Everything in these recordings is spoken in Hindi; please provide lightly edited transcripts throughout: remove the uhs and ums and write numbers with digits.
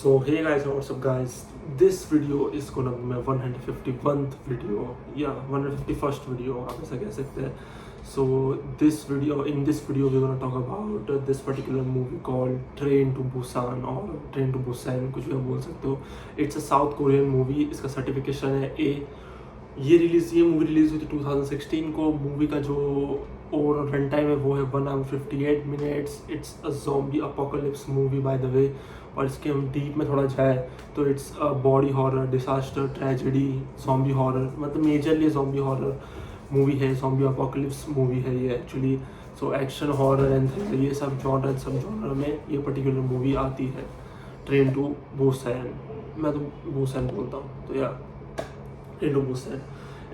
So hey guys, what's up guys? This video is gonna be my 151th video, yeah, 151st video आप ऐसा कह सकते हैं. So in this video we're gonna talk about this particular movie called Train to Busan or Train to Busan, कुछ भी आप बोल सकते हो. It's a South Korean movie. इसका सर्टिफिकेशन है A. ये मूवी रिलीज़ हुई थी 2016 को. मूवी का जो ओवरऑल रन टाइम है वो है 1 hour 58 minutes. It's a zombie apocalypse movie by the वे. और इसके हम डीप में थोड़ा जाए तो it's a body horror, disaster, tragedy, zombie horror, मतलब मेजरली ज़ॉम्बी हॉरर मूवी है. ज़ॉम्बी अपोकलिप्स मूवी है ये actually. So action, horror and thriller, ये सब जॉनर में ये पर्टिकुलर मूवी आती है. ट्रेन टू बुसान, मैं तो बुसान बोलता हूँ, तो या ट्रेन टू बुसान.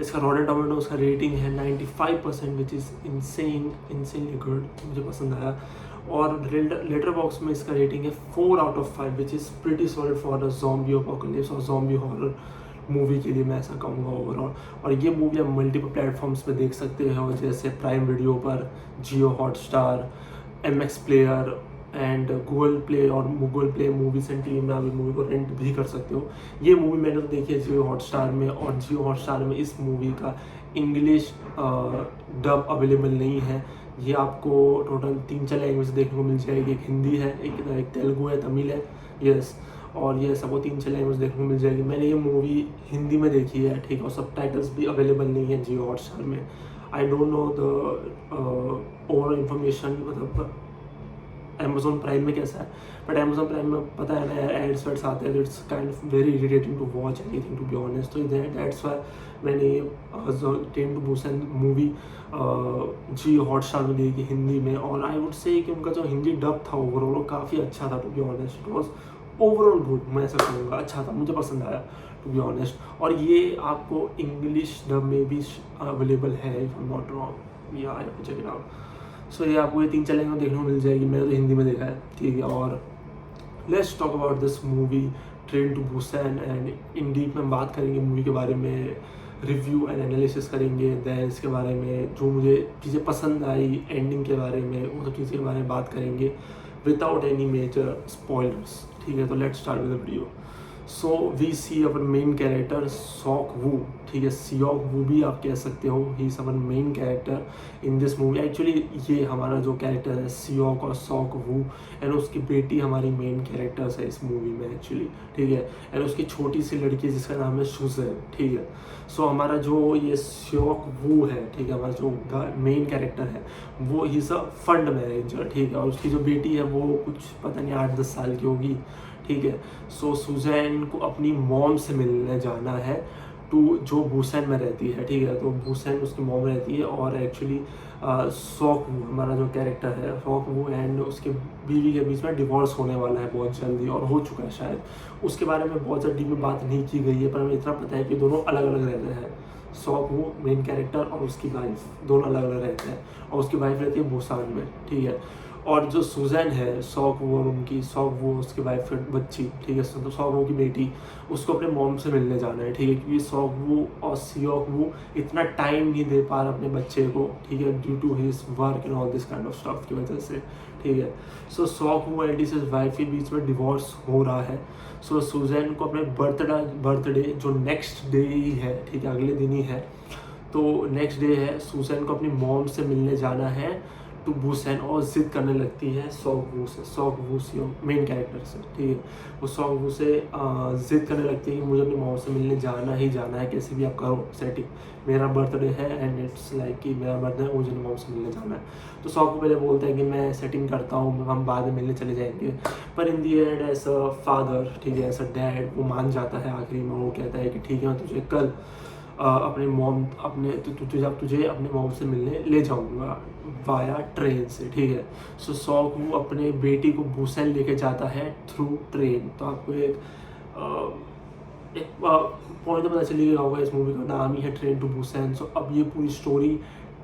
इसका रॉटेन टोमेटोज़ का रेटिंग है 95%, विच इज़ इंसेनली गुड. मुझे पसंद आया. और लेटरबॉक्स में इसका रेटिंग है 4 out of 5, which is pretty solid for a zombie apocalypse और ज़ॉम्बी हॉरर मूवी के लिए, मैं ऐसा कहूँगा ओवरऑल. और ये मूवी आप मल्टीपल प्लेटफॉर्म्स पे देख सकते हो, जैसे प्राइम वीडियो पर, Jio Hotstar, MX player and Google play और Google play movies and TV में आप मूवी को रेंट भी कर सकते हो. ये मूवी मैंने तो देखी है जियो हॉटस्टार में, और जियो हॉटस्टार में इस मूवी का इंग्लिश डब अवेलेबल नहीं है. ये आपको टोटल 3-4 लैंग्वेज देखने को मिल जाएगी. एक हिंदी है, एक तेलुगु है, तमिल है, यस. और ये सबको 3-4 लैंग्वेज देखने को मिल जाएगी. मैंने ये मूवी हिंदी में देखी है, ठीक है, और सब टाइटल्स भी अवेलेबल नहीं है जियो हॉटस्टार में. आई don't know the overall information, मतलब अमेज़ॉन प्राइम में कैसा है, बट अमेज़ॉन प्राइम में पता है ना एड्स वेड्स आते हैं, तो it's kind of very irritating to watch anything to be honest. तो दैट्स वाई मैंने train to Busan movie Jio Hotstar में देखी हिंदी में. और आई वुड से कि उनका जो हिंदी डब था ओवरऑल वो काफ़ी अच्छा था to be honest. It was overall good, मैं ऐसा कहूँगा, अच्छा था, मुझे पसंद आया टू बी ऑनेस्ट. और ये आपको इंग्लिश डब में भी अवेलेबल है, if I am not wrong, या I have to check it out. So ये आपको ये 3-4 लैंग्वेज देखने को मिल जाएगी. मैंने तो हिंदी में देखा है, ठीक है. और let's talk about this movie train to Busan, and in deep में हम बात करेंगे मूवी के बारे में, रिव्यू एंड एनालिसिस करेंगे. दैन इसके बारे में जो मुझे चीज़ें पसंद आई, एंडिंग के बारे में, उन सब चीज़ के बारे में बात करेंगे विदाउट एनी मेजर स्पॉयलर्स, ठीक है. तो let's start with the video. So we see our main character Seok Woo, ठीक है, सियोक वू भी आप कह सकते हो. He is our main character in this movie. Actually ये हमारा जो कैरेक्टर है सियोक और सॉक वू, एंड उसकी बेटी हमारी मेन कैरेक्टर्स है इस मूवी में एक्चुअली, ठीक है. एंड उसकी छोटी सी लड़की जिसका नाम है शुज़न, ठीक है. सो हमारा जो ये सियोक वू है, ठीक है, हमारा जो मेन कैरेक्टर है वो he is a fund manager, ठीक है. और उसकी जो बेटी है वो कुछ पता नहीं 8-10 साल की होगी, ठीक है. सो सुजैन को अपनी मॉम से मिलने जाना है, जो बुसान में रहती है, ठीक है. तो बुसान उसकी मॉम रहती है. और एक्चुअली सॉक वू हमारा जो कैरेक्टर है, सॉक वू एंड उसके बीवी के बीच में डिवोर्स होने वाला है बहुत जल्दी, और हो चुका है शायद. उसके बारे में बहुत ज़्यादा डीप में बात नहीं की गई है, पर हमें इतना पता है कि दोनों अलग अलग रहते हैं. सॉक वू मेन कैरेक्टर और उसकी वाइफ दोनों अलग अलग रहते हैं, और उसकी वाइफ रहती है बुसान में, ठीक है. और जो सुजैन है, सॉक वू और सॉक वू उसकी वाइफ बच्ची, ठीक है, तो सॉक वू की बेटी, उसको अपने मॉम से मिलने जाना है, ठीक है. क्योंकि सॉक वू और सियोक वू इतना टाइम नहीं दे पा रहा अपने बच्चे को, ठीक है, due to his work and all this kind of stuff की वजह से, ठीक है. So Seok Woo and his wife के बीच में डिवोर्स हो रहा है. सो सुजैन को अपने बर्थडे जो नेक्स्ट डे ही है, ठीक है, अगले दिन ही है, तो नेक्स्ट डे है, सुजैन को अपनी मॉम से मिलने जाना है टू बुसान, और जिद करने लगती है सॉक वू से मेन कैरेक्टर से, ठीक है. वो सॉक वू से जिद करने लगती है कि मुझे अपनी मॉम से मिलने जाना ही जाना है, कैसे भी आप करो सेटिंग, मेरा बर्थडे है एंड इट्स लाइक कि मेरा बर्थडे है, मुझे मॉम से मिलने जाना है. तो सॉक वू पहले बोलता है कि मैं सेटिंग करता हूँ, हम बाद में मिलने चले जाएंगे. पर इन दी एंड एज अ फादर, ठीक है, एज अ डैड, वो मान जाता है आखिरी में. वो कहता है कि ठीक है, मैं तुझे कल अपने तुझे अपने मॉम से मिलने ले जाऊंगा वाया ट्रेन से, ठीक है. सो सॉक वू अपने बेटी को बुसान लेके जाता है थ्रू ट्रेन. तो आपको एक पॉइंट तो पता चली गया होगा, इस मूवी का नाम ही है ट्रेन टू बुसान. सो अब ये पूरी स्टोरी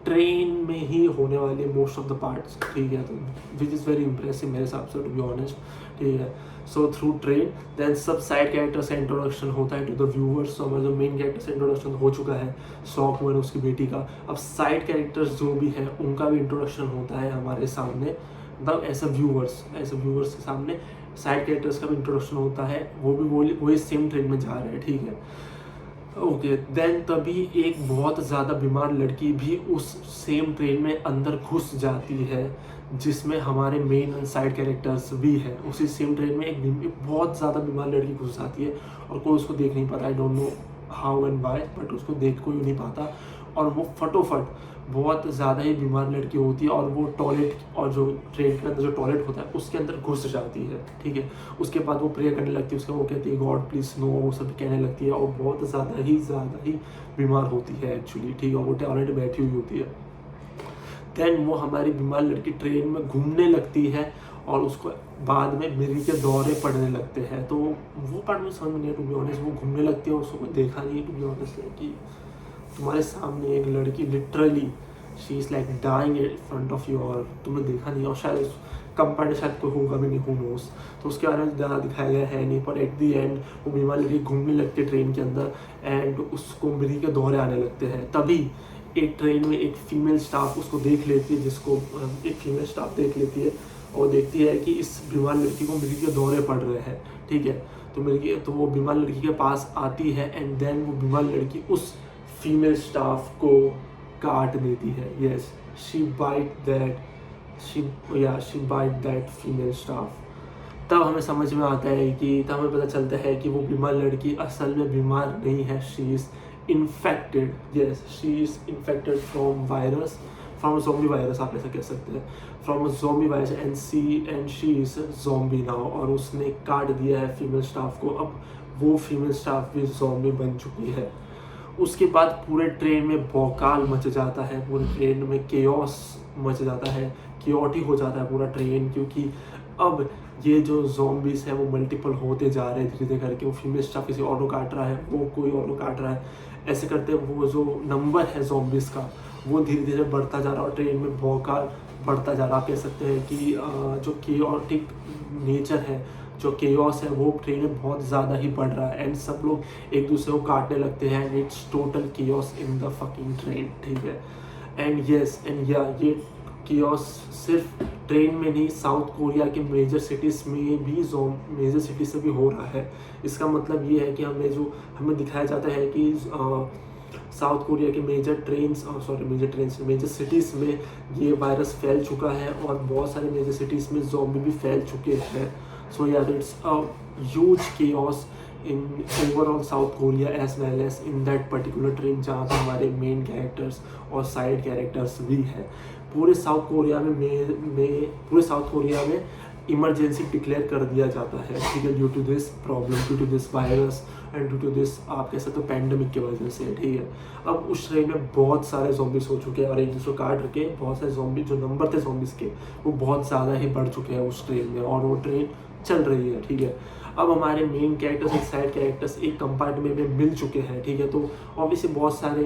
ट्रेन में ही होने वाली है मोस्ट ऑफ द पार्ट्स, ठीक है. तो विच इज़ वेरी इंप्रेसिव मेरे हिसाब से टू बी ऑनेस्ट, ठीक है. सो थ्रू ट्रेन देन सब साइड कैरेक्टर्स का इंट्रोडक्शन होता है टू द व्यूअर्स. हमारा जो मेन कैरेक्टर्स का इंट्रोडक्शन हो चुका है सॉक वू और उसकी बेटी का. अब साइड कैरेक्टर्स जो भी हैं उनका भी इंट्रोडक्शन होता है हमारे सामने, मतलब एज अ व्यूअर्स के सामने. साइड कैरेक्टर्स का भी इंट्रोडक्शन होता है, वो भी वही सेम ट्रेन में जा रहे हैं, ठीक है। ओके देन तभी एक बहुत ज़्यादा बीमार लड़की भी उस सेम ट्रेन में अंदर घुस जाती है, जिसमें हमारे मेन एंड साइड कैरेक्टर्स भी है। उसी सेम ट्रेन में एक बहुत ज़्यादा बीमार लड़की घुस जाती है और कोई उसको देख नहीं पाता। I don't know how and why, but उसको देख कोई नहीं पाता और वो फटोफट बहुत ज़्यादा ही बीमार लड़की होती है और वो टॉयलेट, और जो ट्रेन के अंदर जो टॉयलेट होता है उसके अंदर घुस जाती है, ठीक है। उसके बाद वो प्रेयर करने लगती है, उसका वो कहती है गॉड प्लीज़ नो, वो सब कहने लगती है और बहुत ज़्यादा ही बीमार होती है एक्चुअली, ठीक है। वो टॉयलेट में बैठी हुई होती है। देन वो हमारी बीमार लड़की ट्रेन में घूमने लगती है और उसको बाद में मिर्गी के दौरे पड़ने लगते हैं। तो वो पार्ट में समझ में नहीं है टू बी ऑनेस्ट। वो घूमने लगती है और उसको कोई देखा नहीं है टू बी ऑनेस्ट, कि तुम्हारे सामने एक लड़की literally she is like dying in front of you और तुमने देखा नहीं, और शायद कंपेयर शायद कोई होगा भी नहीं, हू नोस। तो उसके बारे में ज़्यादा दिखाया गया है नहीं, पर एट दी एंड वो बीमार लड़की घूमने लगती है ट्रेन के अंदर एंड उसको मिर्गी के दौरे आने लगते हैं। तभी एक ट्रेन में एक फीमेल स्टाफ उसको देख लेती है, जिसको एक फीमेल स्टाफ देख लेती है और देखती है कि इस बीमार लड़की को मिर्गी के दौरे पड़ रहे हैं, ठीक है। तो वो बीमार लड़की के पास आती है एंड देन वो बीमार लड़की उस फीमेल स्टाफ को काट देती है। Yes, she bite that female staff. तब हमें समझ में आता है कि तब हमें पता चलता है कि वो बीमार लड़की असल में बीमार नहीं है, she is infected. Yes, she is infected from zombie virus, आप ऐसा कह सकते हैं, from zombie virus and she is zombie now. और उसने काट दिया है फीमेल स्टाफ को, अब वो फीमेल स्टाफ भी ज़ॉम्बी बन चुकी है। उसके बाद पूरे ट्रेन में भौकाल मच जाता है, पूरे ट्रेन में केओस मच जाता है, केओटिक हो जाता है पूरा ट्रेन, क्योंकि अब ये जो ज़ॉम्बीज हैं वो मल्टीपल होते जा रहे हैं धीरे धीरे करके। वो फीमेल स्टाफ किसी और को काट रहा है, वो कोई और को काट रहा है, ऐसे करते वो जो नंबर है ज़ॉम्बीज़ का वो धीरे धीरे बढ़ता जा रहा है और ट्रेन में भौकाल बढ़ता जा रहा है। आप कह सकते हैं कि जो केओटिक नेचर है, जो केओस है, वो ट्रेन में बहुत ज़्यादा ही बढ़ रहा है एंड सब लोग एक दूसरे को काटने लगते हैं and it's total chaos in the fucking train, ठीक है। एंड ये केओस सिर्फ ट्रेन में नहीं, साउथ कोरिया के मेजर सिटीज़ में भी मेजर सिटीज़ से भी हो रहा है। इसका मतलब ये है कि हमें दिखाया जाता है कि साउथ कोरिया के मेजर सिटीज़ में ये वायरस फैल चुका है और बहुत सारे मेजर सिटीज़ में ज़ॉम्बी भी फैल चुके हैं। So yeah, it's a huge chaos in overall South Korea as well as in that particular train जहाँ पे हमारे मेन कैरेक्टर्स और साइड कैरेक्टर्स भी हैं। पूरे साउथ कोरिया में इमरजेंसी डिक्लेयर कर दिया जाता है, ठीक है, due to this problem, due to this virus and due to this आप कह सकते हो पैंडमिक की वजह से, ठीक है। अब उस ट्रेन में बहुत सारे ज़ॉम्बीज़ हो चुके हैं और एक दूसरे को काट रखे बहुत सारे ज़ॉम्बी जो नंबर थे ज़ॉम्बीज़ के वो बहुत ज़्यादा ही बढ़ चुके हैं उस ट्रेन में और वो ट्रेन चल रही है, ठीक है। अब हमारे मेन कैरेक्टर्स और साइड कैरेक्टर्स एक कंपार्टमेंट में मिल चुके हैं, ठीक है। तो ऑब्वियसली बहुत सारे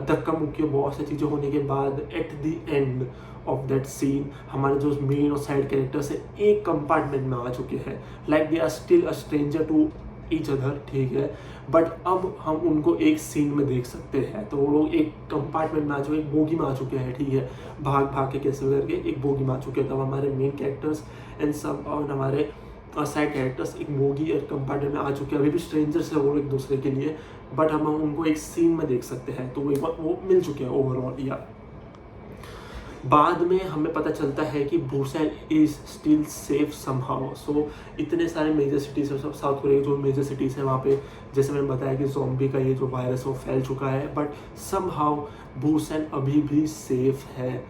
धक्का मुक्की बहुत सारी चीज़ें होने के बाद at the end of that scene हमारे जो मेन और साइड कैरेक्टर्स है एक कंपार्टमेंट में आ चुके हैं, like they are still a stranger to each other, ठीक है। बट अब हम उनको एक सीन में देख सकते हैं। तो वो लोग एक कंपार्टमेंट में आ चुके, एक बोगी में आ चुके हैं, ठीक है। भाग के कैसे करके एक बोगी में आ चुके हैं। तब हमारे मेन कैरेक्टर्स एंड सब और हमारे साइड कैरेक्टर्स एक बोगी और कंपार्टमेंट में आ चुके हैं। अभी भी स्ट्रेंजर्स है वो एक दूसरे के लिए, बट हम उनको एक सीन में देख सकते हैं। तो वो मिल चुके हैं ओवरऑल। या बाद में हमें पता चलता है कि Busan is still safe somehow. So इतने सारे मेजर सिटीज़ है साउथ कोरिया के जो मेजर सिटीज़ हैं वहाँ पे जैसे मैंने बताया कि ज़ॉम्बी का ये जो वायरस वो फैल चुका है, बट समहाउ बुसान अभी भी सेफ है।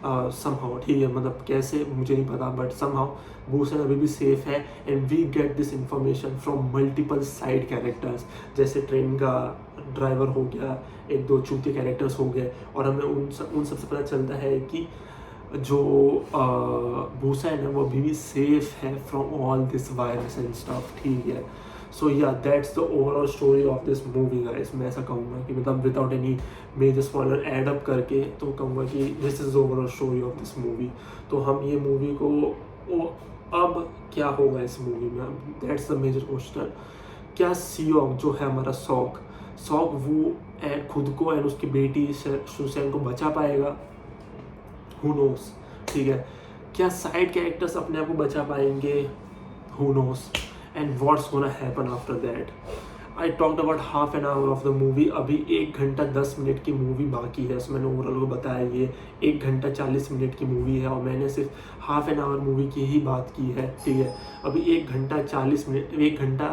समहाउ, ठीक है, मतलब कैसे मुझे नहीं पता, बट समहाउ बुसान अभी भी सेफ है and we get this information from multiple side characters, जैसे ट्रेन का ड्राइवर हो गया, एक दो चूते कैरेक्टर्स हो गए, और हमें उन सबसे पता चलता है कि जो बुसान है वो अभी भी सेफ है from all this virus and stuff, ठीक है। So yeah that's the overall story of this movie guys. मैं ऐसा कहूँगा कि मतलब without any major spoiler add up करके तो कहूँगा कि this is overall story of this movie. तो हम ये मूवी को अब क्या होगा इस मूवी में, दैट्स द मेजर क्वेश्चन। क्या सियोंग जो है हमारा सॉक वो खुद को एंड उसकी बेटी सुसेन को बचा पाएगा, हु नोस, ठीक है। क्या साइड कैरेक्टर्स अपने आप को बचा पाएंगे, who knows, and what's gonna happen after that. I talked about half an hour of the movie. अभी 1 घंटा 10 मिनट की मूवी बाकी है, सो मैंने ओवरऑल को बताया ये 1 घंटा 40 मिनट की मूवी है और मैंने सिर्फ हाफ एन आवर मूवी की ही बात की है, ठीक है। अभी 1 घंटा 40 मिनट 1 घंटा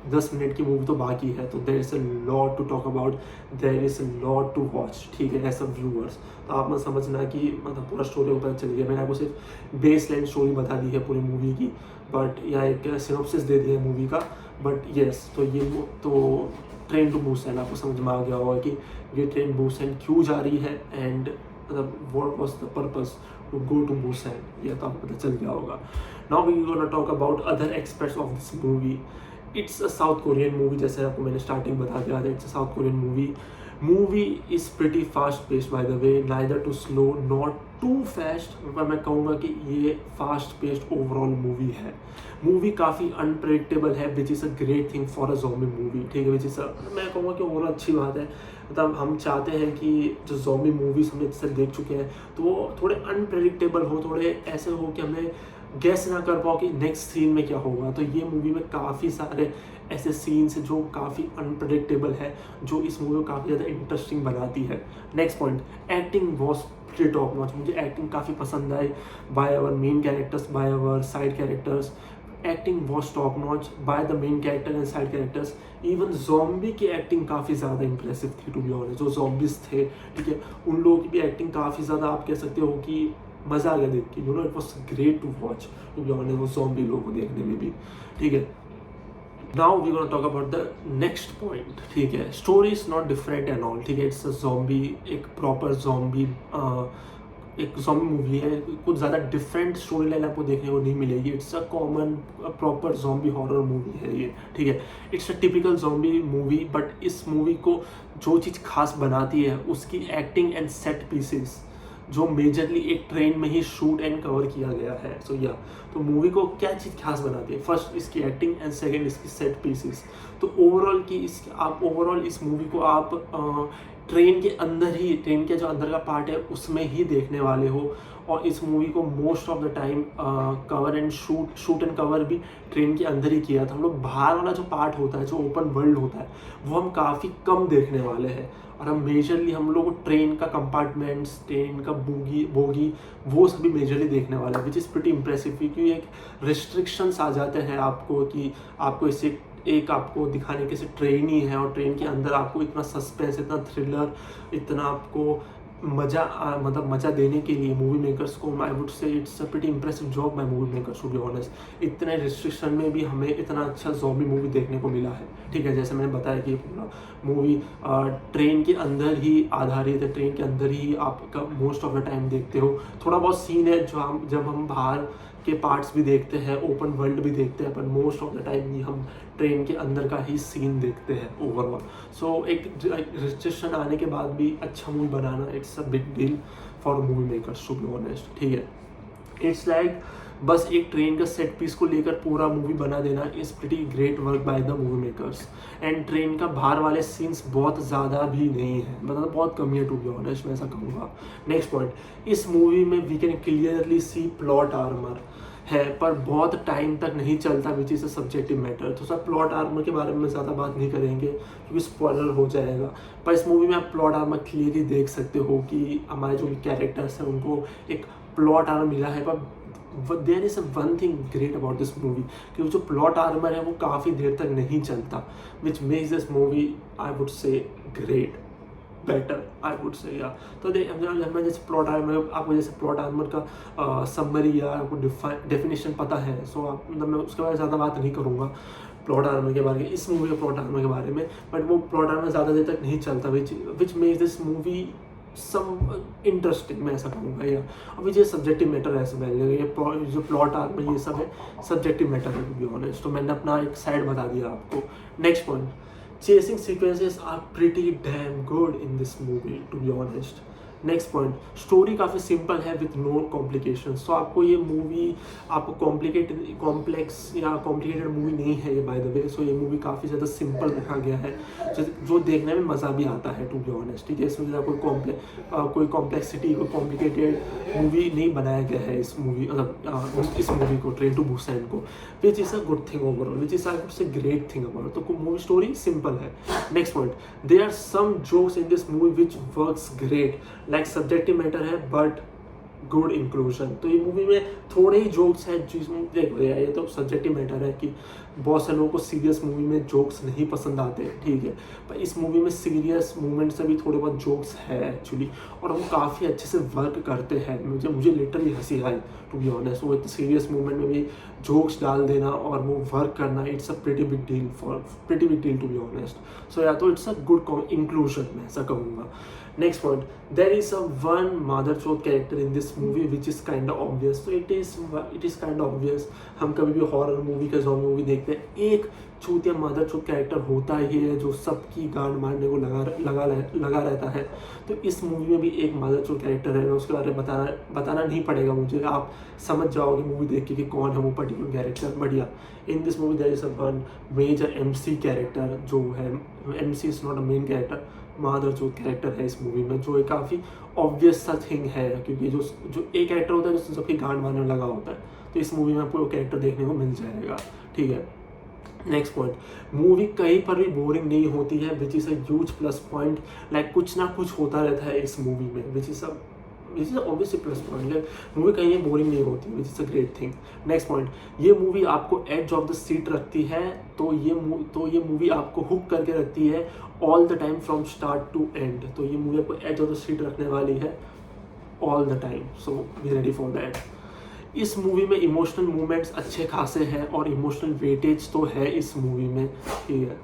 10 मिनट की मूवी तो बाकी है, तो there is a lot to talk about, there is a lot to watch, ठीक है, एज अ व्यूअर्स। तो आप मत समझना कि मतलब पूरा स्टोरी पता चल गया, मैंने आपको सिर्फ बेस लाइन स्टोरी बता दी है पूरी मूवी की, बट या एक सिनॉप्सिस दे दिया है मूवी का। बट येस, तो ये तो ट्रेन टू बुसान आपको समझ में आ गया होगा कि ये ट्रेन बुसान क्यों जा रही है एंड मतलब what was the purpose to go to Busan, ये तो आपको पता चल गया होगा। Now we gonna talk about other aspects of this movie. It's a South Korean movie, जैसे आपको मैंने स्टार्टिंग बता दिया था, it's a South Korean movie. Movie is pretty fast paced by the way, neither too slow not too fast, पर मैं कहूँगा कि ये फास्ट पेस्ड ओवरऑल मूवी है। मूवी काफ़ी अनप्रेडिक्टेबल है, विच is a great thing for a zombie movie, ठीक है, विच इज़ मैं कहूँगा कि ओवरऑल अच्छी बात है। मतलब हम चाहते हैं कि जो ज़ॉम्बी मूवीज़ हमने जैसे देख चुके हैं तो वो थोड़े अनप्रेडिक्टेबल हो, थोड़े ऐसे हो कि हमें गेस ना कर पाओ कि नेक्स्ट सीन में क्या होगा। तो ये मूवी में काफ़ी सारे ऐसे सीन्स जो काफ़ी अनप्रडिक्टेबल है, जो इस मूवी को काफ़ी ज़्यादा इंटरेस्टिंग बनाती है। Next point, acting was pretty top notch. मुझे एक्टिंग काफ़ी पसंद आई by our main characters, by our side characters. Acting was top notch by the main character and side characters. Even zombie की एक्टिंग काफ़ी ज़्यादा इंप्रेसिव थी टू बी ऑनेस्ट, जो ज़ॉम्बीज थे, ठीक है, उन लोगों की भी एक्टिंग काफ़ी ज़्यादा आप कह सकते हो कि मज़ा आ गया देख के, you know, it was great to watch to be honest, वो ज़ॉम्बी लोगों को देखने में भी, ठीक है। Now we gonna talk about the next point, ठीक है। Story is not different and all, ठीक है, इट्स अ ज़ॉम्बी, एक प्रॉपर ज़ॉम्बी एक ज़ॉम्बी मूवी है, कुछ ज़्यादा डिफरेंट स्टोरी लाइन आपको देखने को नहीं मिलेगी। It's a common proper zombie horror movie है ये, ठीक है। It's a typical zombie movie, but इस मूवी को जो चीज़ खास बनाती है उसकी एक्टिंग एंड सेट पीसेस, जो मेजरली एक ट्रेन में ही शूट एंड कवर किया गया है। सो या तो मूवी को क्या चीज़ खास बनाती है, फर्स्ट इसकी एक्टिंग एंड सेकंड इसकी सेट पीसेस। तो ओवरऑल की आप ओवरऑल इस मूवी को आप ट्रेन के अंदर ही, ट्रेन के जो अंदर का पार्ट है उसमें ही देखने वाले हो। और इस मूवी को most of the time cover and shoot and cover भी ट्रेन के अंदर ही किया था। हम लोग बाहर वाला जो पार्ट होता है, जो ओपन वर्ल्ड होता है, वो हम काफ़ी कम देखने वाले हैं। और हम मेजरली हम लोग ट्रेन का कंपार्टमेंट्स, ट्रेन का बोगी वो सभी मेजरली देखने वाले हैं, विच इज़ प्रिटी इम्प्रेसिव, क्योंकि एक रिस्ट्रिक्शंस आ जाते हैं आपको कि आपको इसे एक आपको दिखाने के से ट्रेन ही है और ट्रेन के अंदर आपको इतना सस्पेंस, इतना थ्रिलर, इतना आपको मतलब मज़ा देने के लिए मूवी मेकर्स को I would say it's a pretty impressive job by movie makers to be honest. इतने रिस्ट्रिक्शन में भी हमें इतना अच्छा ज़ॉम्बी मूवी देखने को मिला है, ठीक है। जैसे मैंने बताया कि पूरा मूवी ट्रेन के अंदर ही आधारित है, ट्रेन के अंदर ही आप मोस्ट ऑफ द टाइम देखते हो। थोड़ा बहुत सीन है जो जब हम बाहर के पार्ट्स भी देखते हैं, ओपन वर्ल्ड भी देखते हैं, पर मोस्ट ऑफ द टाइम ही हम ट्रेन के अंदर का ही सीन देखते हैं ओवरऑल। सो एक रिस्ट्रिक्शन आने के बाद भी अच्छा मूवी बनाना it's a big deal for movie makers to be honest, ठीक है। इट्स लाइक बस एक ट्रेन का सेट पीस को लेकर पूरा मूवी बना देना is pretty great work by the movie makers. And train का बाहर वाले सीन्स बहुत ज़्यादा भी नहीं है, मतलब बहुत कम है टू बी ऑनेस्ट, मैं ऐसा कहूँगा। नेक्स्ट पॉइंट, इस मूवी में we can clearly see plot armour है, पर बहुत टाइम तक नहीं चलता, which is a subjective matter. तो सर प्लॉट आर्मर के बारे में ज़्यादा बात नहीं करेंगे क्योंकि स्पॉइलर हो जाएगा, पर इस मूवी में आप प्लॉट आर्मर क्लियरली देख सकते हो कि हमारे जो कैरेक्टर्स हैं उनको एक प्लॉट आर्मर मिला है। पर there is one thing great about this movie, कि जो प्लॉट आर्मर है वो काफ़ी देर तक नहीं चलता, which makes this movie I would से ग्रेट, बेटर आई वुड से। या तो मैं जैसे प्लॉट आर्मर, आपको जैसे प्लॉट आर्मर का समरी या आपको डेफिनेशन पता है, सो आप मतलब मैं उसके बारे में ज़्यादा बात नहीं करूँगा प्लॉट आर्मर के बारे में, इस मूवी के प्लॉट आर्मर के बारे में। बट वो प्लॉट आर्मर ज़्यादा देर तक नहीं चलता, which makes this movie some interesting, मैं ऐसा कहूँगा। या अभी ये सब्जेक्टिव मैटर है, ये जो प्लॉट आर्मर ये सब है सब्जेक्टिव मैटर है टू बी ऑनेस्ट। तो मैंने अपना एक साइड बता दिया आपको। Next point, chasing sequences are pretty damn good in this movie to be honest. Next point, story काफ़ी सिंपल है विथ नो कॉम्प्लिकेशन। सो आपको ये मूवी आपको कॉम्प्लेक्स या कॉम्प्लिकेटेड मूवी नहीं है ये, बाय द वे। सो ये मूवी काफ़ी ज़्यादा सिंपल रखा गया है, जो देखने में मज़ा भी आता है, टू बी ऑनेस्ट। ठीक है, इसमें ज़्यादा कोई कॉम्प्लेक्सिटी, कोई कॉम्प्लिकेटेड मूवी नहीं बनाया गया है इस मूवी को, ट्रेन टू बुसान को, which is a good thing overall, which is a great thing about. तो मूवी स्टोरी सिंपल है। Next point, there are some jokes in this movie which works great, like subjective matter है बट गुड इंक्लूजन। तो ये मूवी में थोड़े ही जोक्स हैं जिसमें देखो यार, ये तो सब्जेक्टिव मैटर है कि बहुत से लोगों को सीरियस मूवी में जोक्स नहीं पसंद आते, ठीक है, पर इस मूवी में सीरियस मूवमेंट से भी थोड़े बहुत जोक्स है एक्चुअली, और वो काफ़ी अच्छे से वर्क करते हैं। मुझे लिटरली हंसी आई, टू बी ऑनेस्ट। वो सीरियस मूवमेंट में भी जोक्स डाल देना और वो वर्क करना, it's a pretty big deal to be honest. So या तो इट्स अ गुड इंक्लूजन, मैं ऐसा कहूँगा। Next point, there is a one motherchode character in this movie which is kind of obvious. So it is kind of obvious. हम कभी भी हॉरर मूवी का ज़ॉम्बी मूवी देखते हैं, एक चूतिया मदरचोद कैरेक्टर होता ही है जो सबकी गांड मारने को लगा रहता है। तो इस मूवी में भी एक मदरचोद कैरेक्टर है, मैं उसके बारे में बताना नहीं पड़ेगा मुझे, आप समझ जाओगे मूवी देख के कि कौन है वो पर्टिकुलर कैरेक्टर। बढ़िया, in this movie there is a one major MC character, जो है MC is not a main character, मदरचोद कैरेक्टर है इस मूवी में, जो एक काफ़ी ऑब्वियस सा थिंग है, क्योंकि जो एक कैरेक्टर होता है जो सबकी गांड मारने में लगा होता है, तो इस मूवी में आपको वो कैरेक्टर देखने को मिल जाएगा, ठीक है। नेक्स्ट पॉइंट, मूवी कहीं पर भी बोरिंग नहीं होती है, विच is a huge plus point. Like कुछ ना कुछ होता रहता है इस मूवी में, which is obviously plus point. Like movie कहीं बोरिंग नहीं होती, विच is a great thing. Next point, ये मूवी आपको एज ऑफ द सीट रखती है, तो ये मूवी आपको हुक करके रखती है all the time from start to end. तो ये मूवी आपको एज ऑफ द सीट रखने वाली है all the time, so be ready for that. इस मूवी में इमोशनल मूवमेंट्स अच्छे खासे हैं और इमोशनल वेटेज तो है इस मूवी में, ठीक है।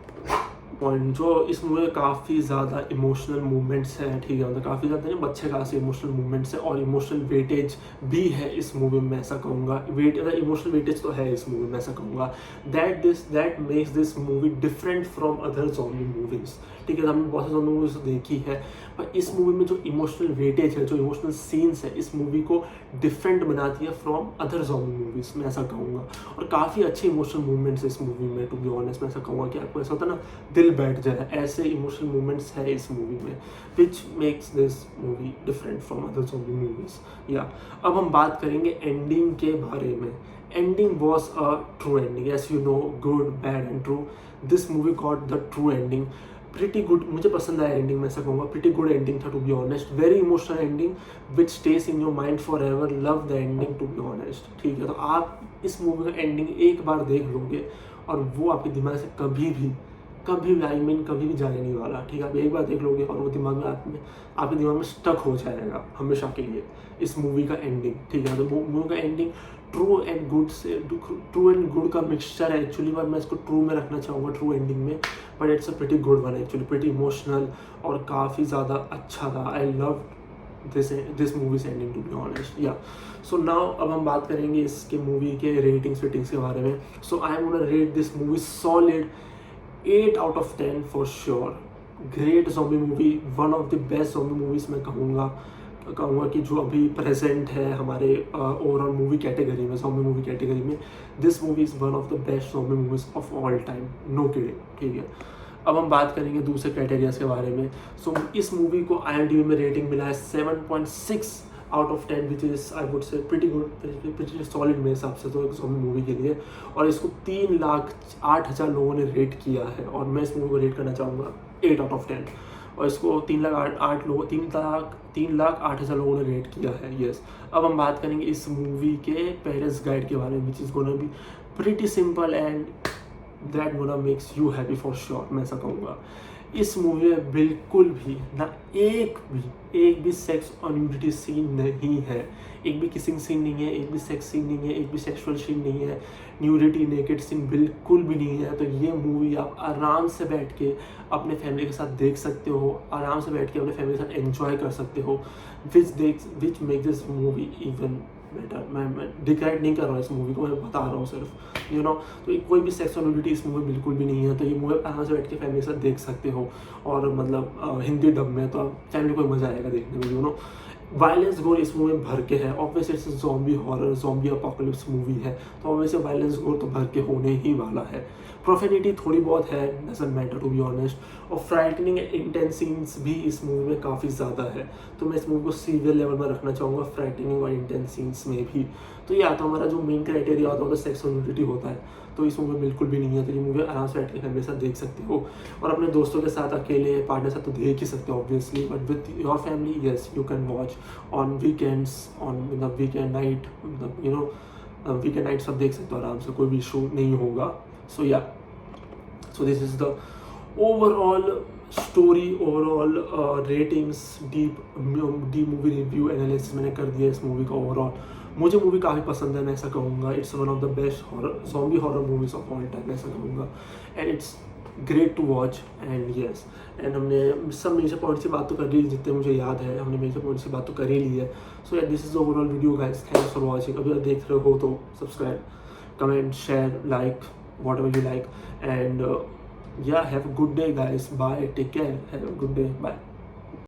पॉइंट, जो इस मूवी में काफ़ी ज़्यादा इमोशनल मूवमेंट्स हैं, ठीक है, मतलब काफ़ी ज़्यादा अच्छे खासे इमोशनल मूवमेंट्स हैं और इमोशनल वेटेज भी है इस मूवी में, ऐसा कहूँगा। इमोशनल वेटेज तो है इस मूवी में, ऐसा कहूँगा। That makes this movie different from other zombie movies, ठीक है। हमने बहुत सारी मूवीज़ देखी है, पर इस मूवी में जो इमोशनल वेटेज है, जो इमोशनल सीन्स है, इस मूवी को डिफरेंट बनाती है फ्रॉम अदर ज़ॉम्बी मूवीज़, मैं ऐसा कहूँगा। और काफ़ी अच्छे इमोशनल मूवमेंट्स है इस मूवी में, टू बी ऑनेस्ट। मैं ऐसा कहूँगा कि आपको ऐसा होता है ना, दिल बैठ जाए, ऐसे इमोशनल मूवमेंट्स है इस मूवी में, which makes this movie different from other zombie movies. Yeah अब हम बात करेंगे एंडिंग के बारे में। Ending was a true ending, as you know, good, bad and true. This movie got the true ending, pretty good, मुझे पसंद आया एंडिंग, मैं ऐसा कहूँगा प्रिटी गुड एंडिंग था, to be honest. Very emotional ending which stays in your mind forever, love the ending, to be honest, ठीक है। तो आप इस मूवी का एंडिंग एक बार देख लोगे और वो आपके दिमाग से कभी भी कभी भी जाने नहीं वाला, ठीक है। आप एक बार देख लोगे और वो दिमाग में आपके दिमाग में स्टक हो जाएगा हमेशा के लिए, इस मूवी का एंडिंग, ठीक है। तो मूवी का एंडिंग ट्रू एंड गुड का मिक्सचर है एक्चुअली, पर मैं इसको ट्रू में रखना चाहूँगा, ट्रू एंडिंग में, but it's a pretty good one actually, pretty emotional और काफ़ी ज़्यादा अच्छा था। I love this movie's ending, to be honest. Yeah so now अब हम बात करेंगे इसके मूवी के रेटिंग्स के बारे में। So I am gonna rate this movie solid 8 out of 10 for sure. Great zombie movie, one of the best zombie movies मैं कहूँगा कि जो अभी प्रेजेंट है हमारे ओवरऑल मूवी कैटेगरी में, ज़ॉम्बी मूवी कैटेगरी में। This movie is one of the best zombie movies of all time, no kidding, ठीक है। अब हम बात करेंगे दूसरे क्राइटेरियाज के बारे में। सो इस मूवी को IMDb में रेटिंग मिला है 7.6 out of 10, which is I would से प्रीटी गुड, प्रीटी सॉलिड मेरे हिसाब से तो एक ज़ॉम्बी मूवी के लिए। और इसको 3,08,000 लोगों ने रेट किया है और मैं इस मूवी को रेट करना चाहूँगा 8 out of 10। और इसको 3,08,000 लोगों ने रेट किया है, यस। अब हम बात करेंगे इस मूवी के पेरेंट्स गाइड के बारे में, which is gonna be pretty simple and that gonna makes you happy for sure, मैं ऐसा कहूँगा। इस मूवी में बिल्कुल भी ना एक भी सेक्स और न्यूडिटी सीन नहीं है, एक भी किसिंग सीन नहीं है, एक भी सेक्स सीन नहीं है, एक भी सेक्सुअल सीन नहीं है, न्यूडिटी नेकेड सीन बिल्कुल भी नहीं है। तो ये मूवी आप आराम से बैठ के अपने फैमिली के साथ देख सकते हो, आराम से बैठ के अपने फैमिली के साथ एंजॉय कर सकते हो, which make this movie even मैं डिक्राइट नहीं कर रहा हूँ इस मूवी को, मैं बता रहा हूँ सिर्फ यू नो। तो कोई भी सेक्स और न्यूडिटी इस मूवी में बिल्कुल भी नहीं है। तो ये मूवी आराम से बैठ के फैमिली के साथ देख सकते हो, और मतलब हिंदी डब में, तो फैमिली को मज़ा आएगा देखने में, यू नो। वायलेंस गोर इस मूवी में भर के है, obviously it's zombie horror, zombie apocalypse movie है, तो ऑब्वियसली वायलेंस गोर तो भर के होने ही वाला है। प्रोफेनिटी थोड़ी बहुत है, doesn't matter to be honest, और फ्राइटनिंग इंटेंस सीन्स भी इस मूवी में काफ़ी ज़्यादा है। तो मैं इस मूवी को सीवियर लेवल में रखना चाहूँगा, फ्राइटनिंग और इंटेंस सीन्स में भी। तो ये आता हमारा जो मेन क्राइटेरिया होता है वो सेक्स और न्यूडिटी होता है, तो इस मूवी में बिल्कुल भी नहीं है। तो ये मूवी आराम से बैठ के फैमिली के साथ देख सकते हो, और अपने दोस्तों के साथ, अकेले पार्टनर के साथ तो देख ही सकते हो obviously, but with your family yes you can watch on weekends, on मतलब वीकेंड नाइट, मतलब यू नो वीकेंड नाइट सब देख सकते हो आराम से, कोई भी इशू नहीं होगा। सो या, so this is the overall story, overall ratings, deep movie review analysis मैंने कर दिया इस मूवी का ओवरऑल। मुझे मूवी काफ़ी पसंद है, मैं ऐसा कहूँगा। It's one of the best horror zombie horror movies of all time, ऐसा कहूँगा। And it's great to watch, and yes, and हमने सब मेजर पॉइंट्स की बात तो कर ली, जितने मुझे याद है हमने मेजर पॉइंट्स की बात तो कर ही ली है। सो या, this is the overall video guys, thanks for watching. अभी देख रहे हो तो subscribe, comment, share, like, what ever you like, and yeah, have a good day guys, bye, take care, have a good day, bye.